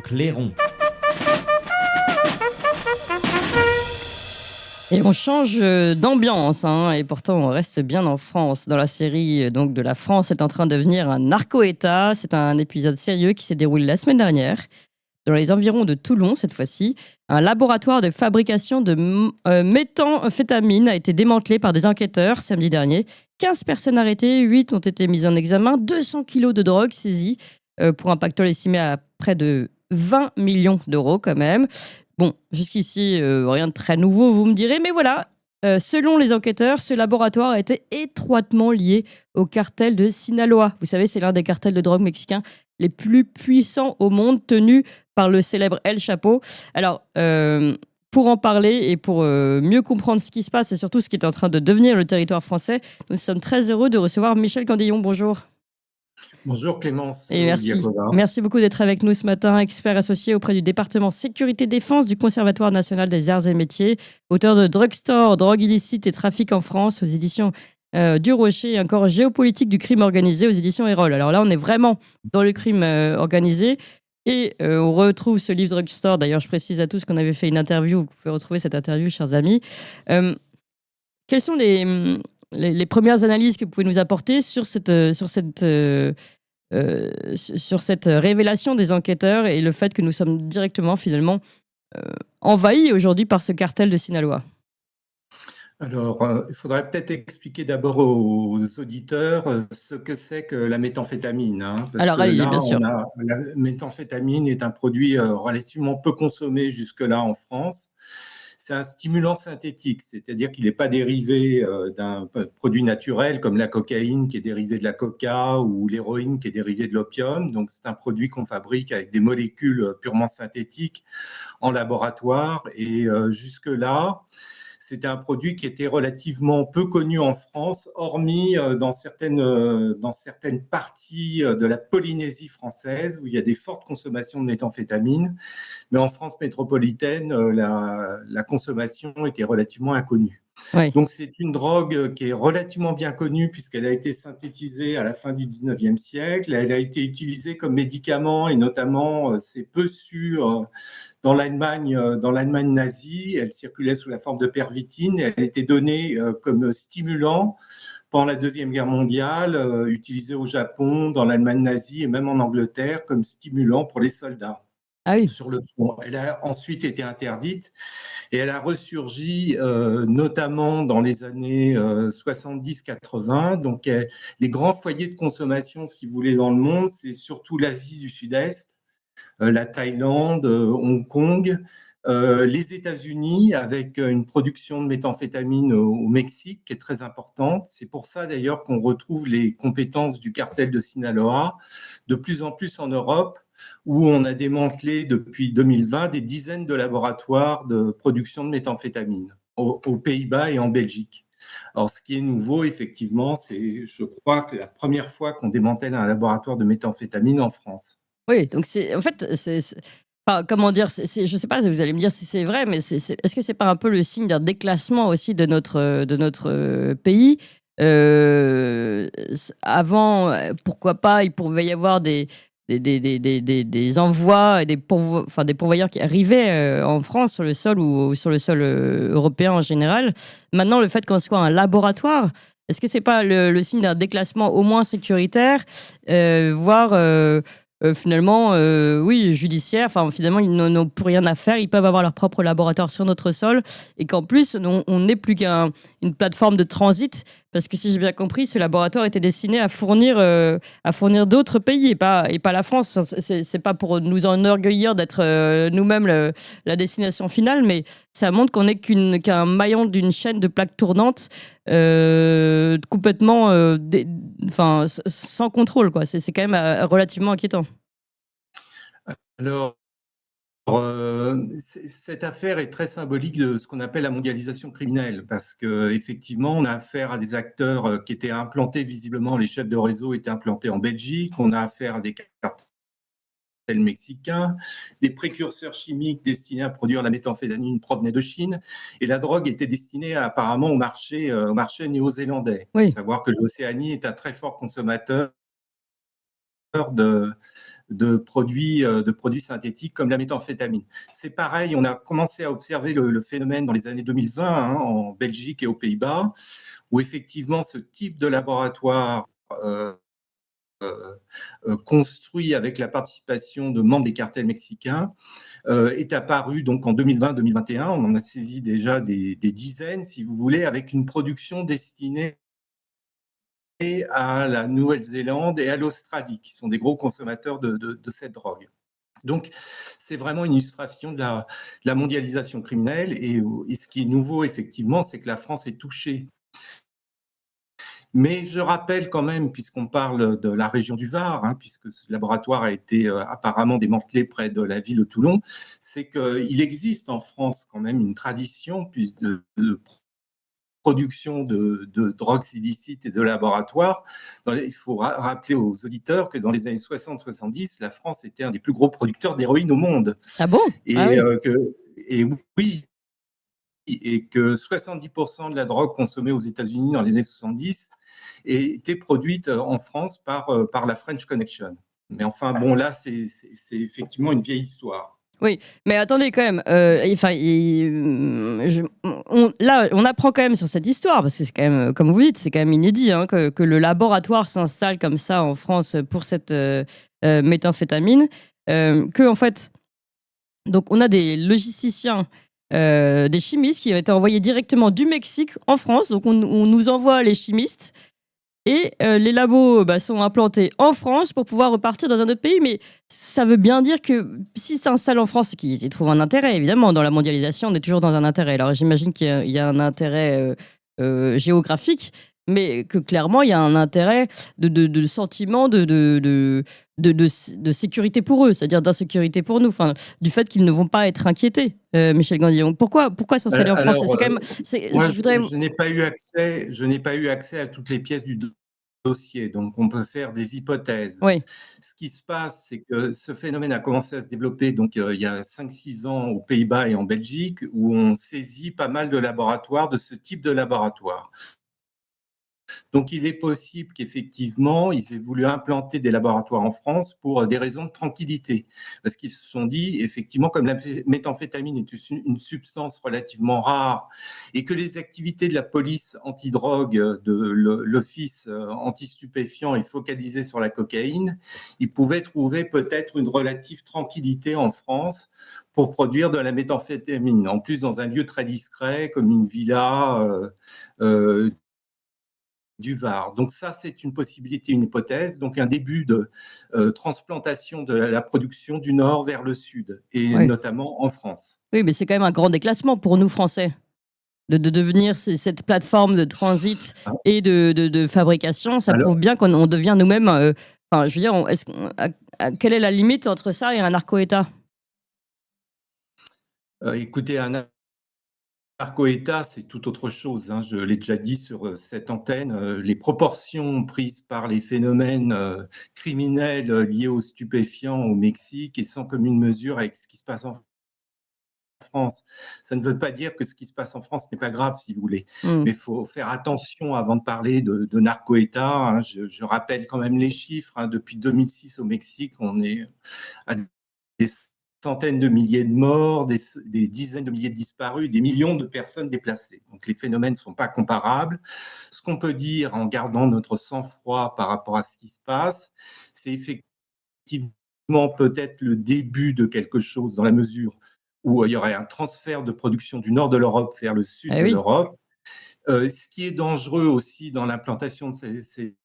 clairon. Et on change d'ambiance, hein, et pourtant on reste bien en France. Dans la série donc de La France est en train de devenir un narco-État. C'est un épisode sérieux qui s'est déroulé la semaine dernière, dans les environs de Toulon cette fois-ci. Un laboratoire de fabrication de méthamphétamine a été démantelé par des enquêteurs samedi dernier. 15 personnes arrêtées, 8 ont été mises en examen, 200 kilos de drogue saisis pour un pactole estimé à près de 20 millions d'euros quand même. Bon, jusqu'ici, rien de très nouveau, vous me direz, mais voilà, selon les enquêteurs, ce laboratoire était étroitement lié au cartel de Sinaloa. Vous savez, c'est l'un des cartels de drogue mexicains les plus puissants au monde, tenu par le célèbre El Chapo. Alors, pour en parler et pour mieux comprendre ce qui se passe et surtout ce qui est en train de devenir le territoire français, nous sommes très heureux de recevoir Michel Candillon. Bonjour. Bonjour Clémence Et merci. Ouliakova. Merci beaucoup d'être avec nous ce matin, expert associé auprès du département Sécurité Défense du Conservatoire national des arts et métiers, auteur de Drugstore, drogue illicite et trafic en France aux éditions du Rocher, et encore Géopolitique du crime organisé aux éditions Erol. Alors là, on est vraiment dans le crime organisé. Et on retrouve ce livre Drugstore. D'ailleurs, je précise à tous qu'on avait fait une interview. Vous pouvez retrouver cette interview, chers amis. Quelles sont les premières analyses que vous pouvez nous apporter sur cette révélation des enquêteurs et le fait que nous sommes directement, finalement, envahis aujourd'hui par ce cartel de Sinaloa? Alors, il faudrait peut-être expliquer d'abord aux auditeurs ce que c'est que la méthamphétamine, hein, parce Alors, que allez-y, là, bien sûr. la méthamphétamine est un produit relativement peu consommé jusque-là en France. C'est un stimulant synthétique, c'est-à-dire qu'il n'est pas dérivé d'un produit naturel comme la cocaïne qui est dérivée de la coca ou l'héroïne qui est dérivée de l'opium. Donc, c'est un produit qu'on fabrique avec des molécules purement synthétiques en laboratoire. Et jusque-là, c'était un produit qui était relativement peu connu en France, hormis dans certaines parties de la Polynésie française où il y a des fortes consommations de méthamphétamine. Mais en France métropolitaine, la consommation était relativement inconnue. Oui. Donc c'est une drogue qui est relativement bien connue puisqu'elle a été synthétisée à la fin du 19e siècle. Elle a été utilisée comme médicament et notamment, c'est peu sûr, dans l'Allemagne nazie. Elle circulait sous la forme de pervitine et elle était donnée comme stimulant pendant la Deuxième Guerre mondiale, utilisée au Japon, dans l'Allemagne nazie et même en Angleterre comme stimulant pour les soldats. Ah oui. Sur le front. Elle a ensuite été interdite et elle a ressurgi notamment dans les années 70-80. Donc les grands foyers de consommation, si vous voulez, dans le monde, c'est surtout l'Asie du Sud-Est, la Thaïlande, Hong Kong, les États-Unis avec une production de méthamphétamine au Mexique qui est très importante. C'est pour ça d'ailleurs qu'on retrouve les compétences du cartel de Sinaloa de plus en plus en Europe, où on a démantelé depuis 2020 des dizaines de laboratoires de production de méthamphétamine aux Pays-Bas et en Belgique. Alors, ce qui est nouveau, effectivement, c'est, je crois, que la première fois qu'on démantèle un laboratoire de méthamphétamine en France. Oui, donc c'est, en fait, enfin, comment dire, je sais pas, vous allez me dire si c'est vrai, mais est-ce que c'est pas un peu le signe d'un déclassement aussi de notre pays? Avant, pourquoi pas, il pouvait y avoir des envois et enfin, des pourvoyeurs qui arrivaient en France sur le sol ou sur le sol européen en général. Maintenant, le fait qu'on soit un laboratoire, est-ce que c'est pas le signe d'un déclassement au moins sécuritaire, voire finalement, oui, judiciaire. Enfin, finalement, ils n'ont plus rien à faire. Ils peuvent avoir leur propre laboratoire sur notre sol. Et qu'en plus, on n'est plus qu'une plateforme de transit. Parce que si j'ai bien compris, ce laboratoire était destiné à fournir d'autres pays et pas la France. Enfin, c'est pas pour nous enorgueillir d'être nous-mêmes la destination finale, mais ça montre qu'on n'est qu'un maillon d'une chaîne de plaques tournantes complètement sans contrôle, quoi. C'est quand même relativement inquiétant. Alors, cette affaire est très symbolique de ce qu'on appelle la mondialisation criminelle, parce qu'effectivement, on a affaire à des acteurs qui étaient implantés, visiblement, les chefs de réseau étaient implantés en Belgique, on a affaire à des cartels mexicains, les précurseurs chimiques destinés à produire la méthamphétamine provenaient de Chine, et la drogue était destinée apparemment au marché néo-zélandais. Il Oui. faut savoir que l'Océanie est un très fort consommateur de de produits synthétiques comme la méthamphétamine. C'est pareil, on a commencé à observer le phénomène dans les années 2020 en Belgique et aux Pays-Bas, où effectivement ce type de laboratoire construit avec la participation de membres des cartels mexicains est apparu donc en 2020-2021. On en a saisi déjà des dizaines, si vous voulez, avec une production destinée à la Nouvelle-Zélande et à l'Australie, qui sont des gros consommateurs de cette drogue. Donc, c'est vraiment une illustration de la mondialisation criminelle. Et ce qui est nouveau, effectivement, c'est que la France est touchée. Mais je rappelle quand même, puisqu'on parle de la région du Var, puisque ce laboratoire a été apparemment démantelé près de la ville de Toulon, c'est qu'il existe en France quand même une tradition de production de drogues illicites et de laboratoires. Il faut rappeler aux auditeurs que dans les années 60-70, la France était un des plus gros producteurs d'héroïne au monde. Ah bon? Et oui, et que 70% de la drogue consommée aux États-Unis dans les années 70 était produite en France par la French Connection. Mais enfin, bon, là, c'est effectivement une vieille histoire. Oui, mais attendez quand même. Là, on apprend quand même sur cette histoire, parce que c'est quand même, comme vous dites, c'est quand même inédit que le laboratoire s'installe comme ça en France pour cette méthamphétamine. Que, en fait, donc on a des logisticiens, des chimistes qui ont été envoyés directement du Mexique en France. Donc on nous envoie les chimistes. Et les labos sont implantés en France pour pouvoir repartir dans un autre pays. Mais ça veut bien dire que s'ils s'installent en France, c'est qu'ils y trouvent un intérêt. Évidemment, dans la mondialisation, on est toujours dans un intérêt. Alors j'imagine qu'il y a un intérêt géographique, mais que clairement, il y a un intérêt de sentiment de sécurité pour eux, c'est-à-dire d'insécurité pour nous, du fait qu'ils ne vont pas être inquiétés. Michel Gandillon, pourquoi s'installer en France? C'est quand même, moi, je voudrais... je n'ai pas eu accès à toutes les pièces du dossier, donc on peut faire des hypothèses. Oui. Ce qui se passe, c'est que ce phénomène a commencé à se développer donc, il y a 5-6 ans aux Pays-Bas et en Belgique, où on saisit pas mal de laboratoires, de ce type de laboratoire. Donc, il est possible qu'effectivement, ils aient voulu implanter des laboratoires en France pour des raisons de tranquillité. Parce qu'ils se sont dit, effectivement, comme la méthamphétamine est une substance relativement rare et que les activités de la police antidrogue, de l'office anti-stupéfiant est focalisée sur la cocaïne, ils pouvaient trouver peut-être une relative tranquillité en France pour produire de la méthamphétamine. En plus, dans un lieu très discret, comme une villa du Var. Donc ça, c'est une possibilité, une hypothèse, donc un début de transplantation de la production du nord vers le sud, et notamment en France. Oui, mais c'est quand même un grand déclassement pour nous, Français, de devenir cette plateforme de transit et de fabrication. Ça prouve bien qu'on devient nous-mêmes... je veux dire, quelle est la limite entre ça et un narco-État? Écoutez, un narco-État, c'est tout autre chose. Je l'ai déjà dit sur cette antenne. Les proportions prises par les phénomènes criminels liés aux stupéfiants au Mexique et sans commune mesure avec ce qui se passe en France. Ça ne veut pas dire que ce qui se passe en France n'est pas grave, si vous voulez. Mais il faut faire attention avant de parler de narco-État. Je rappelle quand même les chiffres. Depuis 2006 au Mexique, on est à des centaines de milliers de morts, des dizaines de milliers de disparus, des millions de personnes déplacées. Donc les phénomènes ne sont pas comparables. Ce qu'on peut dire en gardant notre sang-froid par rapport à ce qui se passe, c'est effectivement peut-être le début de quelque chose dans la mesure où il y aurait un transfert de production du nord de l'Europe vers le sud de l'Europe. Ce qui est dangereux aussi dans l'implantation de ces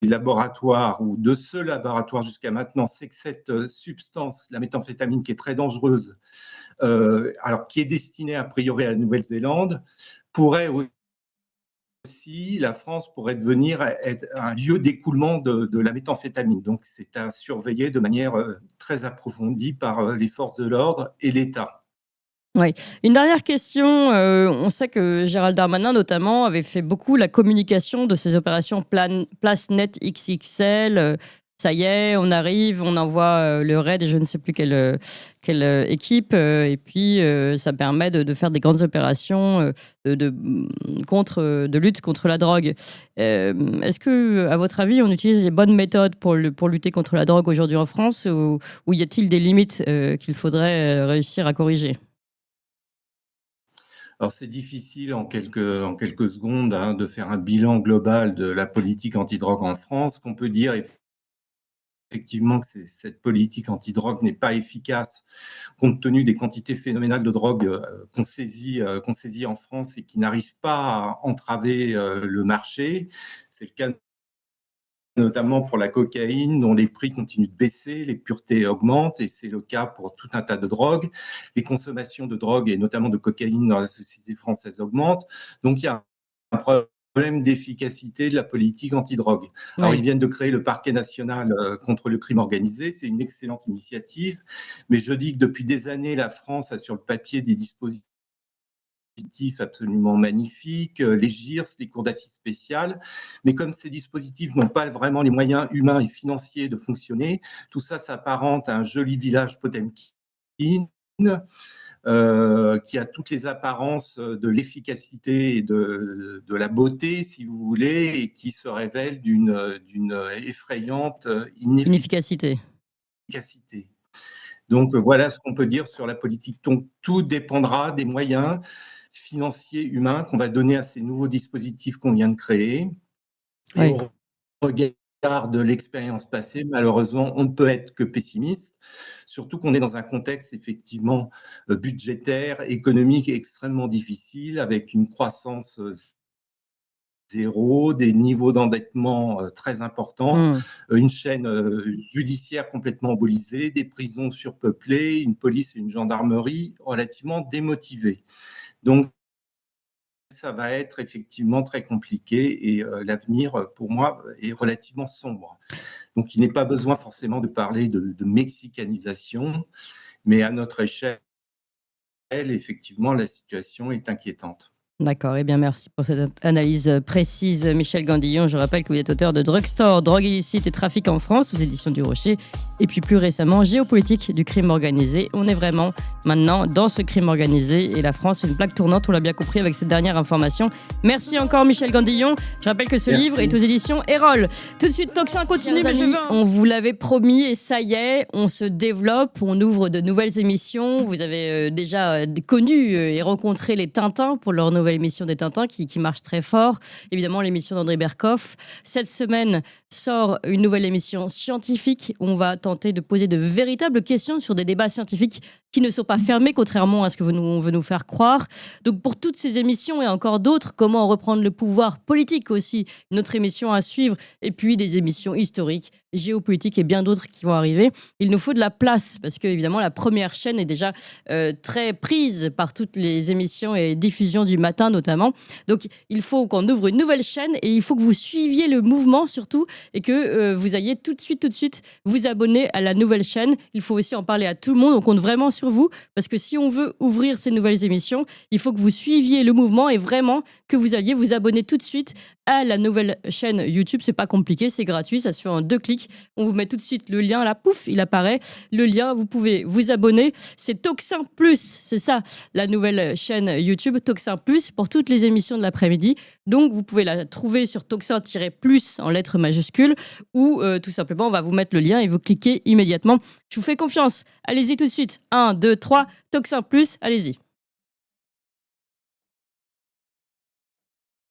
laboratoires, ou de ce laboratoire jusqu'à maintenant, c'est que cette substance, la méthamphétamine, qui est très dangereuse, alors qui est destinée a priori à la Nouvelle-Zélande, pourrait aussi, la France pourrait devenir être un lieu d'écoulement de la méthamphétamine. Donc c'est à surveiller de manière très approfondie par les forces de l'ordre et l'État. Oui. Une dernière question. On sait que Gérald Darmanin, notamment, avait fait beaucoup la communication de ces opérations Place Net XXL. ça y est, on arrive, on envoie le raid, je ne sais plus quelle équipe, et puis ça permet de faire des grandes opérations de lutte contre la drogue. Est-ce que, à votre avis, on utilise les bonnes méthodes pour lutter contre la drogue aujourd'hui en France, ou y a-t-il des limites qu'il faudrait réussir à corriger? Alors c'est difficile en quelques secondes de faire un bilan global de la politique antidrogue en France. Ce qu'on peut dire effectivement que cette politique antidrogue n'est pas efficace compte tenu des quantités phénoménales de drogue qu'on saisit en France et qui n'arrivent pas à entraver le marché. C'est le cas notamment pour la cocaïne, dont les prix continuent de baisser, les puretés augmentent, et c'est le cas pour tout un tas de drogues. Les consommations de drogue, et notamment de cocaïne dans la société française, augmentent. Donc il y a un problème d'efficacité de la politique antidrogue. Alors, ils viennent de créer le parquet national contre le crime organisé. C'est une excellente initiative. Mais je dis que depuis des années, la France a sur le papier des dispositifs absolument magnifiques, les GIRS, les cours d'assises spéciales. Mais comme ces dispositifs n'ont pas vraiment les moyens humains et financiers de fonctionner, tout ça s'apparente à un joli village Potemkin, qui a toutes les apparences de l'efficacité et de la beauté, si vous voulez, et qui se révèle d'une effrayante Inefficacité. inefficacité. Donc voilà ce qu'on peut dire sur la politique. Donc tout dépendra des moyens financiers, humains qu'on va donner à ces nouveaux dispositifs qu'on vient de créer. Et Oui. au regard de l'expérience passée, malheureusement, on ne peut être que pessimiste, surtout qu'on est dans un contexte effectivement budgétaire, économique extrêmement difficile, avec une croissance zéro, des niveaux d'endettement très importants, une chaîne judiciaire complètement embolisée, des prisons surpeuplées, une police et une gendarmerie relativement démotivées. Donc, ça va être effectivement très compliqué et l'avenir, pour moi, est relativement sombre. Donc, il n'est pas besoin forcément de parler de mexicanisation, mais à notre échelle, effectivement, la situation est inquiétante. D'accord, eh bien merci pour cette analyse précise, Michel Gandillon. Je rappelle que vous êtes auteur de Drugstore, drogue illicite et trafic en France, aux éditions du Rocher, et puis plus récemment, Géopolitique du crime organisé. On est vraiment maintenant dans ce crime organisé, et la France est une plaque tournante, on l'a bien compris avec cette dernière information. Merci encore, Michel Gandillon. Je rappelle que ce livre est aux éditions Erol. Tout de suite, Toxin continue, mes amis. On vous l'avait promis, et ça y est, on se développe, on ouvre de nouvelles émissions. Vous avez déjà connu et rencontré les Tintins pour leur nouvelle émission des Tintins qui marche très fort. Évidemment, l'émission d'André Berkoff. Cette semaine sort une nouvelle émission scientifique où on va tenter de poser de véritables questions sur des débats scientifiques qui ne sont pas fermés, contrairement à ce que on veut nous faire croire. Donc, pour toutes ces émissions et encore d'autres, comment reprendre le pouvoir politique aussi, une autre émission à suivre, et puis des émissions historiques, géopolitiques et bien d'autres qui vont arriver. Il nous faut de la place parce que, évidemment, la première chaîne est déjà très prise par toutes les émissions et diffusions du matin notamment. Donc, il faut qu'on ouvre une nouvelle chaîne et il faut que vous suiviez le mouvement surtout et que vous ayez tout de suite vous abonner à la nouvelle chaîne. Il faut aussi en parler à tout le monde. On compte vraiment sur vous parce que si on veut ouvrir ces nouvelles émissions, il faut que vous suiviez le mouvement et vraiment que vous alliez vous abonner tout de suite à la nouvelle chaîne YouTube. C'est pas compliqué, c'est gratuit, ça se fait en 2 clics. On vous met tout de suite le lien là, pouf, il apparaît. Le lien, vous pouvez vous abonner. C'est Toxin Plus, c'est ça, la nouvelle chaîne YouTube, Toxin Plus, pour toutes les émissions de l'après-midi. Donc, vous pouvez la trouver sur Toxin-Plus en lettres majuscules ou tout simplement, on va vous mettre le lien et vous cliquez immédiatement. Je vous fais confiance. Allez-y tout de suite. 1, 2, 3, Toxin Plus, allez-y.